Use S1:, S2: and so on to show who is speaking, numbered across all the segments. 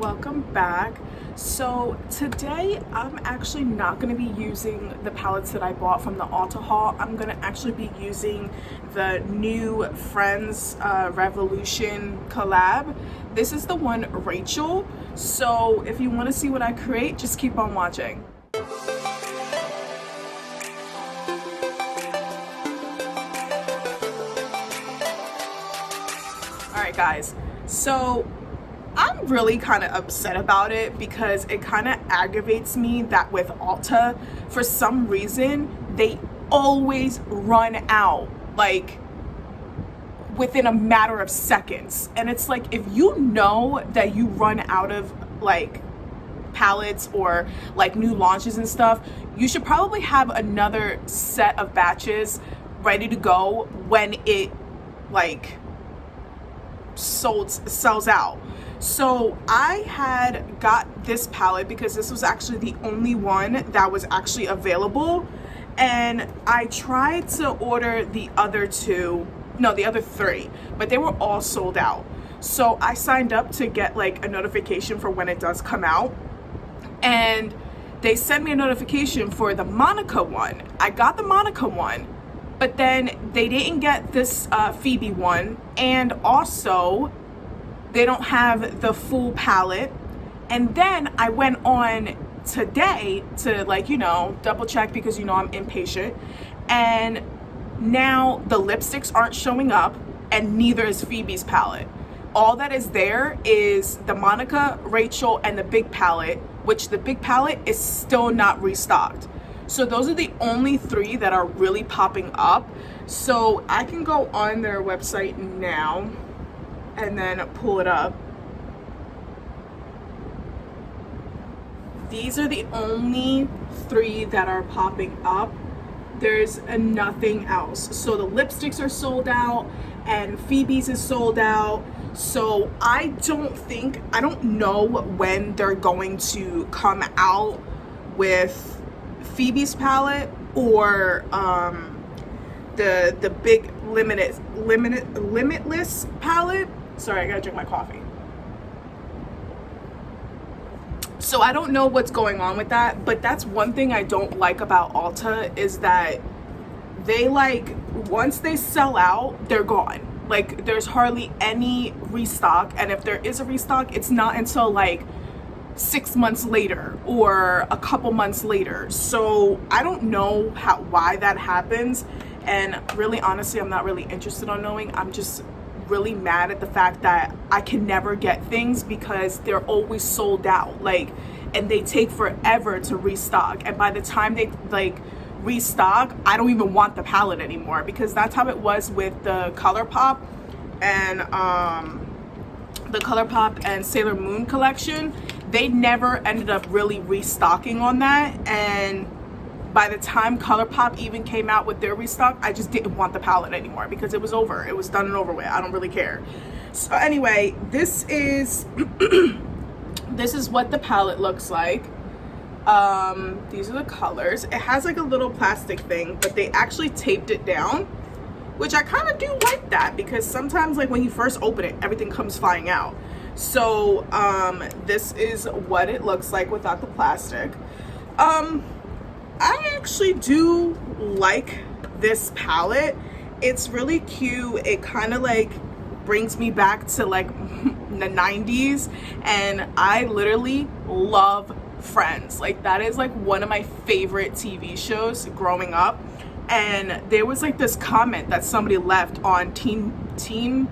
S1: welcome back. So today I'm actually not going to be using the palettes that I bought from the Ulta haul. I'm going to actually be using the new Friends Revolution collab. This is the one Rachel. So if you want to see what I create, just keep on watching. Alright guys, so I'm really kind of upset about it because it kind of aggravates me that with Ulta, for some reason, they always run out, like, within a matter of seconds. And it's like, if you know that you run out of, like, palettes or, like, new launches and stuff, you should probably have another set of batches ready to go when it, like, sells out. So I had got this palette because this was actually the only one that was actually available, and I tried to order the other three, but they were all sold out. So I signed up to get like a notification for when it does come out, and they sent me a notification for the Monica one. I got the Monica one, but then they didn't get this Phoebe one, and also they don't have the full palette. And then I went on today to, like, you know, double check because, you know, I'm impatient, and now the lipsticks aren't showing up and neither is Phoebe's palette. All that is there is the Monica, Rachel, and the big palette, which the big palette is still not restocked. So those are the only three that are really popping up. So I can go on their website now and then pull it up. These are the only three that are popping up. There's nothing else. So the lipsticks are sold out and Phoebe's is sold out. So I don't know when they're going to come out with Phoebe's palette or the big limitless palette. Sorry, I gotta drink my coffee. So I don't know what's going on with that, but that's one thing I don't like about Ulta is that they, like, once they sell out, they're gone. Like, there's hardly any restock, and if there is a restock, it's not until like 6 months later or a couple months later. So I don't know why that happens, and really honestly I'm not really interested in knowing. I'm just really mad at the fact that I can never get things because they're always sold out, like, and they take forever to restock, and by the time they like restock, I don't even want the palette anymore, because that's how it was with the ColourPop and Sailor Moon collection. They never ended up really restocking on that, and by the time ColourPop even came out with their restock, I just didn't want the palette anymore because it was over. It was done and over with. I don't really care. So anyway, this is this is what the palette looks like. These are the colors. It has like a little plastic thing, but they actually taped it down, which I kind of do like that, because sometimes, like, when you first open it, everything comes flying out. So this is what it looks like without the plastic. I actually do like this palette. It's really cute. It kind of like brings me back to like the 90s, and I literally love Friends. Like, that is like one of my favorite TV shows growing up. And there was like this comment that somebody left on Trend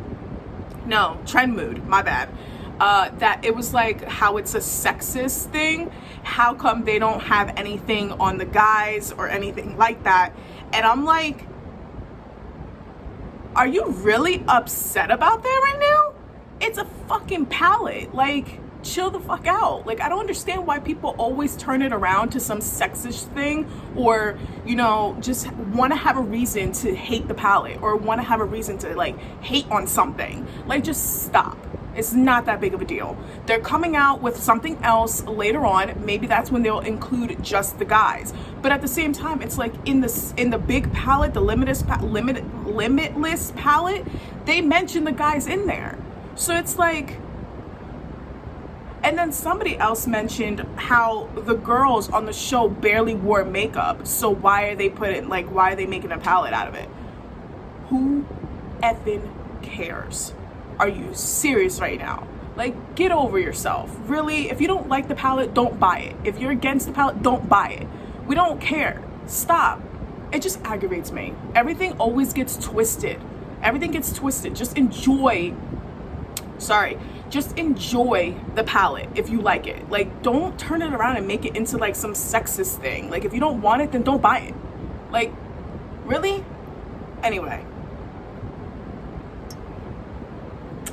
S1: Mood, my bad, that it was like how it's a sexist thing. How come they don't have anything on the guys or anything like that? And I'm like, are you really upset about that right now? It's a fucking palette. Like, chill the fuck out. Like, I don't understand why people always turn it around to some sexist thing, or, you know, just want to have a reason to hate the palette, or want to have a reason to like hate on something. Like, just stop. It's not that big of a deal. They're coming out with something else later on. Maybe that's when they'll include just the guys. But at the same time, it's like in the big palette, the limitless palette, they mention the guys in there. So it's like, And then somebody else mentioned how the girls on the show barely wore makeup, so why are they why are they making a palette out of it? Who effing cares? Are you serious right now? Like, get over yourself. Really, if you don't like the palette, don't buy it. If you're against the palette, don't buy it. We don't care. Stop. It just aggravates me. Everything always gets twisted. Everything gets twisted. Just enjoy the palette if you like it. Like, don't turn it around and make it into like some sexist thing. Like, if you don't want it, then don't buy it. Like, really? Anyway,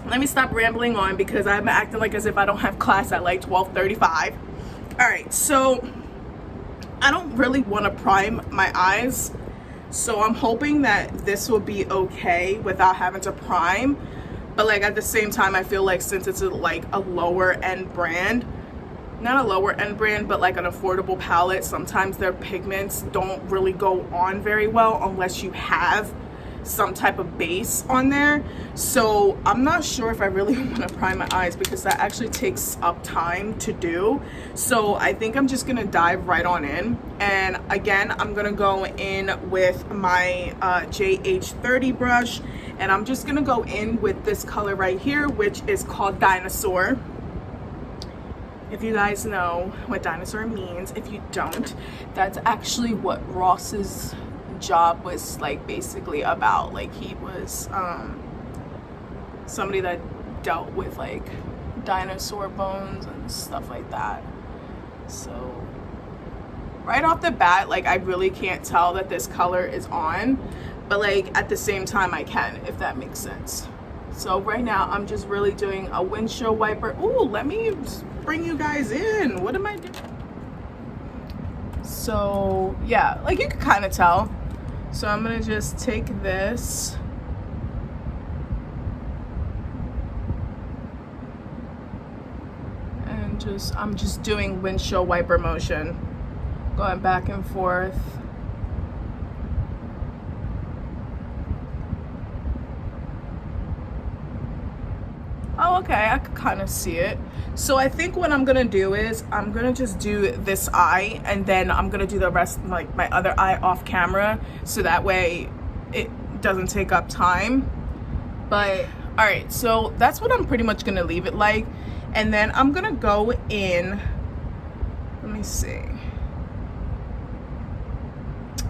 S1: let me stop rambling on because I'm acting like as if I don't have class at like 12:35. All right, so I don't really want to prime my eyes, so I'm hoping that this will be okay without having to prime. But like at the same time, I feel like since it's like a lower end brand, not a lower end brand, but like an affordable palette, sometimes their pigments don't really go on very well unless you have some type of base on there. So I'm not sure if I really want to prime my eyes because that actually takes up time to do. So I think I'm just gonna dive right on in, and again I'm gonna go in with my JH30 brush, and I'm just gonna go in with this color right here, which is called Dinosaur. If you guys know what dinosaur means, if you don't, that's actually what Ross's job was like basically about. Like, he was somebody that dealt with like dinosaur bones and stuff like that. So right off the bat, like, I really can't tell that this color is on, but like at the same time I can, if that makes sense. So right now I'm just really doing a windshield wiper. Ooh, let me bring you guys in. What am I doing? So yeah, like you can kind of tell. So I'm gonna just take this and I'm just doing windshield wiper motion, going back and forth. Oh, okay, I could kind of see it. So I think what I'm gonna do is I'm gonna just do this eye, and then I'm gonna do the rest, like my other eye, off camera, so that way it doesn't take up time. But all right, so that's what I'm pretty much gonna leave it like. And then I'm gonna go in, let me see,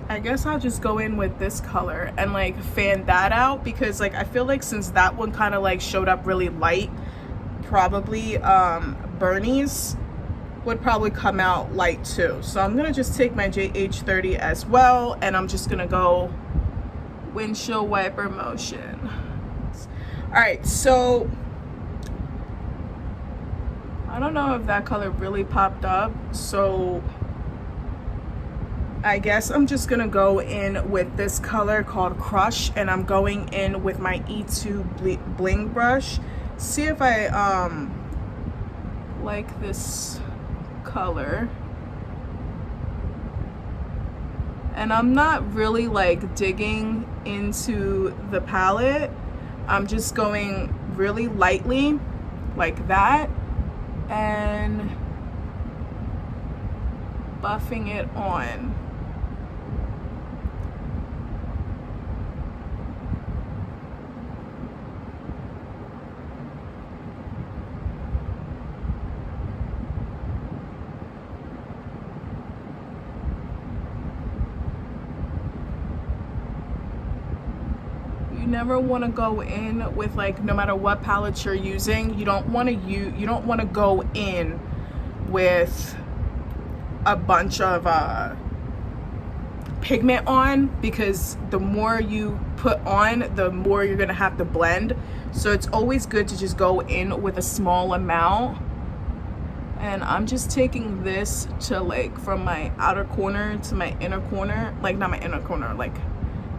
S1: I guess I'll just go in with this color and like fan that out, because like I feel like since that one kind of like showed up really light, probably Bernie's would probably come out light too. So I'm gonna just take my JH30 as well, and I'm just gonna go windshield wiper motion. All right, so I don't know if that color really popped up, so I guess I'm just gonna go in with this color called Crush, and I'm going in with my E2 bling brush. See if I like this color. And I'm not really like digging into the palette. I'm just going really lightly like that and buffing it on. You never want to go in with, like, no matter what palette you're using, you don't want to go in with a bunch of pigment on, because the more you put on, the more you're gonna have to blend. So it's always good to just go in with a small amount. And I'm just taking this to, like, from my outer corner to my inner corner, like not my inner corner, like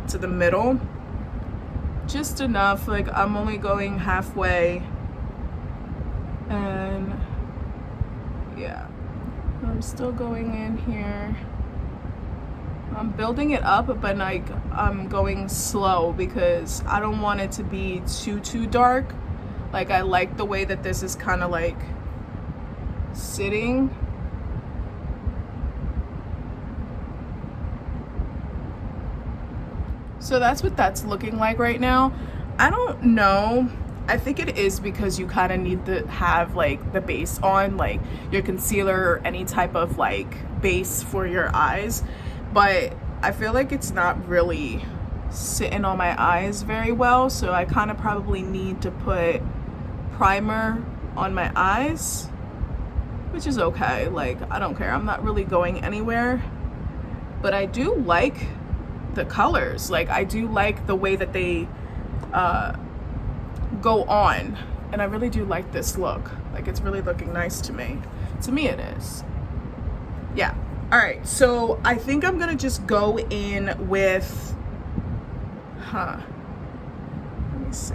S1: to the middle, just enough. Like, I'm only going halfway, and yeah, I'm still going in here. I'm building it up, but like I'm going slow because I don't want it to be too dark. Like, I like the way that this is kind of like sitting. So that's what that's looking like right now. I don't know. I think it is because you kind of need to have like the base on, like your concealer or any type of like base for your eyes. But I feel like it's not really sitting on my eyes very well. So I kind of probably need to put primer on my eyes, which is okay. Like, I don't care. I'm not really going anywhere. But I do like the colors. Like, I do like the way that they go on, and I really do like this look. Like, it's really looking nice to me. To me it is. Yeah. All right, so I think I'm gonna just go in with let me see.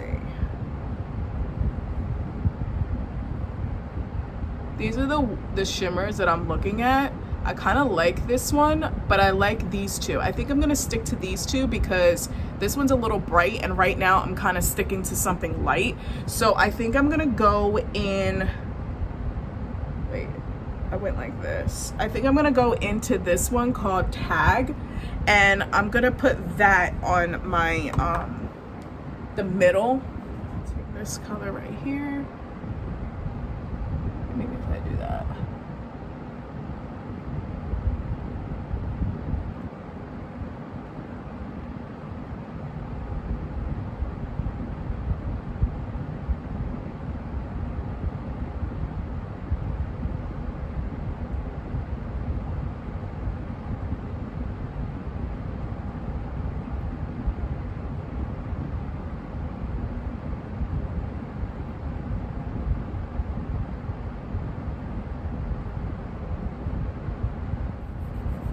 S1: These are the shimmers that I'm looking at. I kind of like this one, but I like these two. I think I'm gonna stick to these two because this one's a little bright, and right now I'm kind of sticking to something light. So I think I'm gonna go in, wait, I went like this. I think I'm gonna go into this one called Tag, and I'm gonna put that on my, the middle. Take this color right here. Maybe if I do that.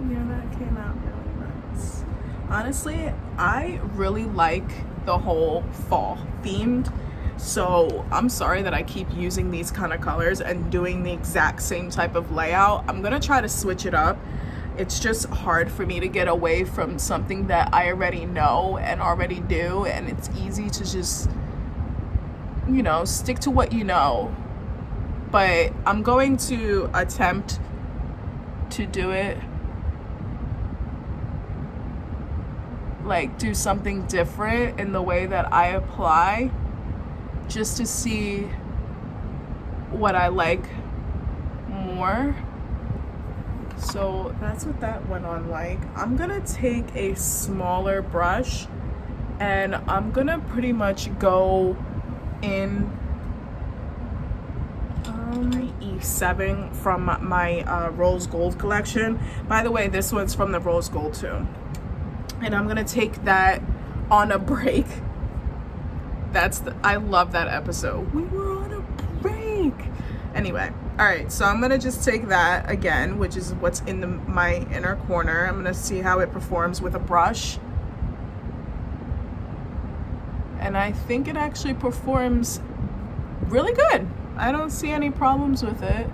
S1: Yeah, that came out really nice. Honestly, I really like the whole fall themed. So I'm sorry that I keep using these kind of colors and doing the exact same type of layout. I'm gonna try to switch it up. It's just hard for me to get away from something that I already know and already do, and it's easy to just, you know, stick to what you know. But I'm going to attempt to do it, like do something different in the way that I apply, just to see what I like more. So that's what that went on like. I'm gonna take a smaller brush and I'm gonna pretty much go in E7 from my Rose Gold collection. By the way, this one's from the Rose Gold too. And I'm gonna take that on a break. I love that episode. We were on a break. Anyway, all right, so I'm gonna just take that again, which is what's in my inner corner. I'm gonna see how it performs with a brush. And I think it actually performs really good. I don't see any problems with it.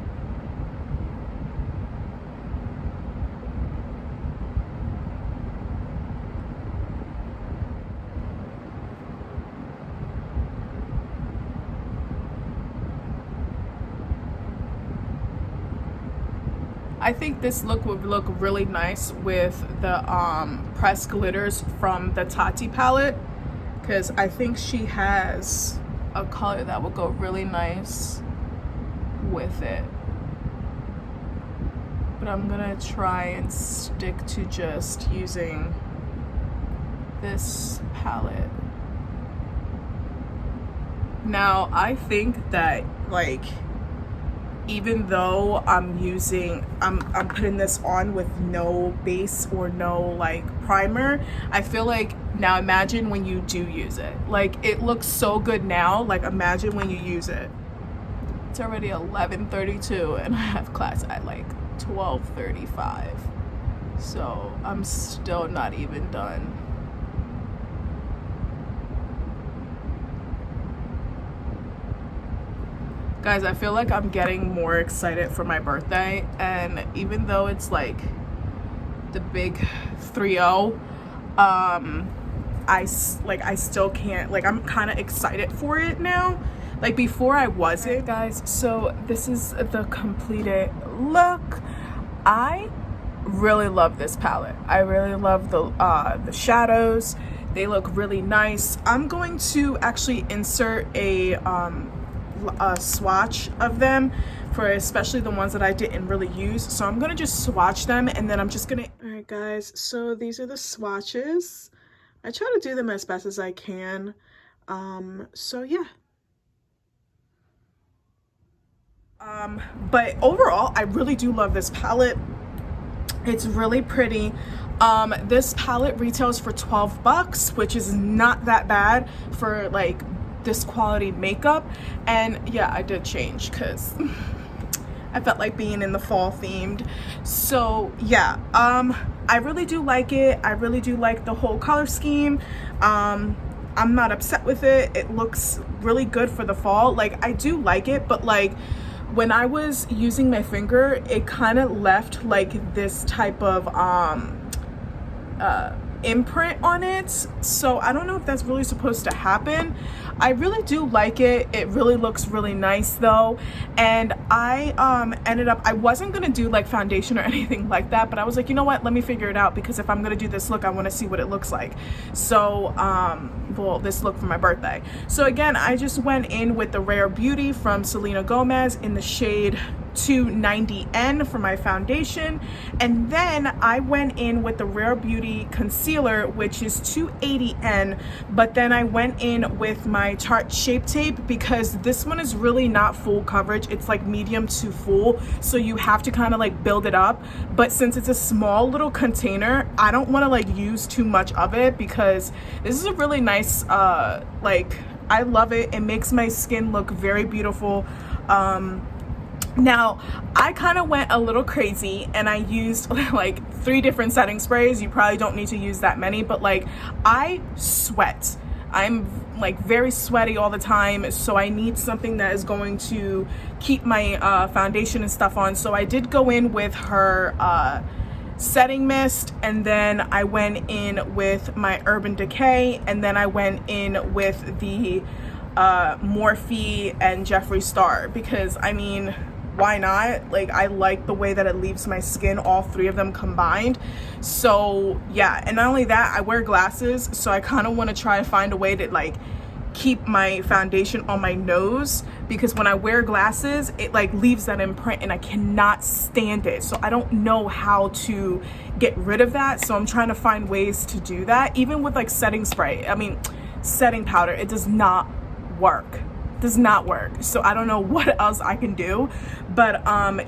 S1: I think this look would look really nice with the pressed glitters from the Tati palette, because I think she has a color that would go really nice with it. But I'm gonna try and stick to just using this palette. Now, I think that, like, even though I'm putting this on with no base or no like primer, I feel like, now imagine when you do use it. Like, it looks so good now, like imagine when you use it. It's already 11:32 and I have class at like 12:35. So I'm still not even done. Guys, I feel like I'm getting more excited for my birthday, and even though it's like the big 3-0, I still can't, like, I'm kind of excited for it now, Like before I wasn't. Guys, so this is the completed look. I really love this palette. I really love the shadows. They look really nice. I'm going to actually insert a swatch of them for especially the ones that I didn't really use. So I'm gonna just swatch them and then I'm just gonna. All right guys, so these are the swatches. I try to do them as best as I can. So yeah. But overall, I really do love this palette. It's really pretty. This palette retails for 12 bucks, which is not that bad for like this quality makeup. And yeah, I did change because I felt like being in the fall themed. So yeah, I really do like it. I really do like the whole color scheme. I'm not upset with it. It looks really good for the fall. Like, I do like it, but like when I was using my finger, it kind of left like this type of imprint on it. So I don't know if that's really supposed to happen. I really do like it. It really looks really nice though. And I ended up, I wasn't gonna do like foundation or anything like that, but I was like, you know what, let me figure it out, because if I'm gonna do this look, I want to see what it looks like. So well, this look for my birthday. So again, I just went in with the Rare Beauty from Selena Gomez in the shade 290N for my foundation, and then I went in with the Rare Beauty concealer, which is 280N, but then I went in with my Tarte Shape Tape because this one is really not full coverage. It's like medium to full, so you have to kind of like build it up. But since it's a small little container, I don't want to like use too much of it because this is a really nice like, I love it. It makes my skin look very beautiful. Now, I kind of went a little crazy and I used like 3 different setting sprays. You probably don't need to use that many, but like I sweat. I'm like very sweaty all the time, so I need something that is going to keep my foundation and stuff on. So I did go in with her setting mist, and then I went in with my Urban Decay, and then I went in with the Morphe and Jeffree Star, because I mean, why not? Like, I like the way that it leaves my skin, all 3 of them combined. So yeah, and not only that, I wear glasses, so I kind of want to try to find a way to like keep my foundation on my nose, because when I wear glasses, it like leaves that imprint and I cannot stand it. So I don't know how to get rid of that, so I'm trying to find ways to do that. Even with like setting spray, I mean setting powder, it does not work. Does not work. So I don't know what else I can do, but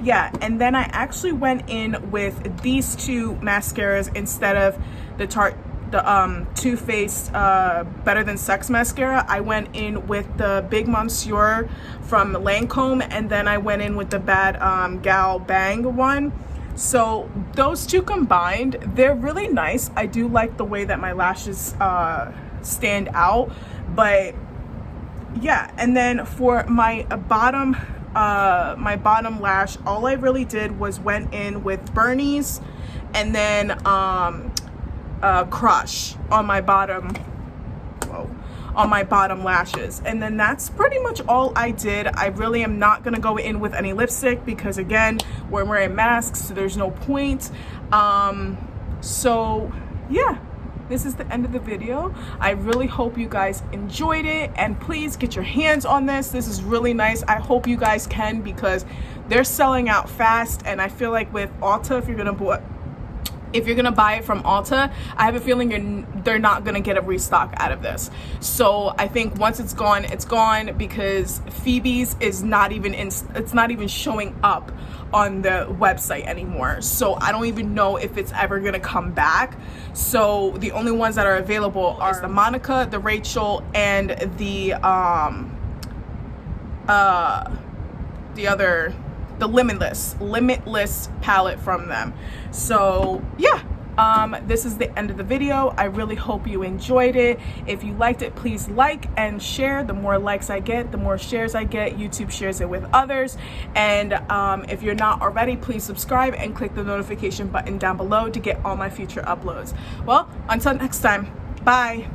S1: yeah. And then I actually went in with these 2 mascaras instead of the Tarte, the Too Faced Better Than Sex mascara. I went in with the Big Monsieur from Lancome, and then I went in with the BaDgal Bang one. So those 2 combined, they're really nice. I do like the way that my lashes stand out, but yeah. And then for my bottom lash, all I really did was went in with Bernie's and then Crush on my bottom, on my bottom lashes. And then that's pretty much all I did. I really am not gonna go in with any lipstick because again, we're wearing masks, so there's no point. So yeah, this is the end of the video. I really hope you guys enjoyed it, and please get your hands on this. This is really nice. I hope you guys can, because they're selling out fast, and I feel like with Ulta, if you're gonna buy it from Ulta, I have a feeling they're not gonna get a restock out of this. So I think once it's gone, because Phoebe's is not even it's not even showing up on the website anymore. So I don't even know if it's ever gonna come back. So the only ones that are available are the Monica, the Rachel, and the Limitless palette from them. So yeah, this is the end of the video. I really hope you enjoyed it. If you liked it, please like and share. The more likes I get, the more shares I get. YouTube shares it with others. And if you're not already, please subscribe and click the notification button down below to get all my future uploads. Well, until next time, bye.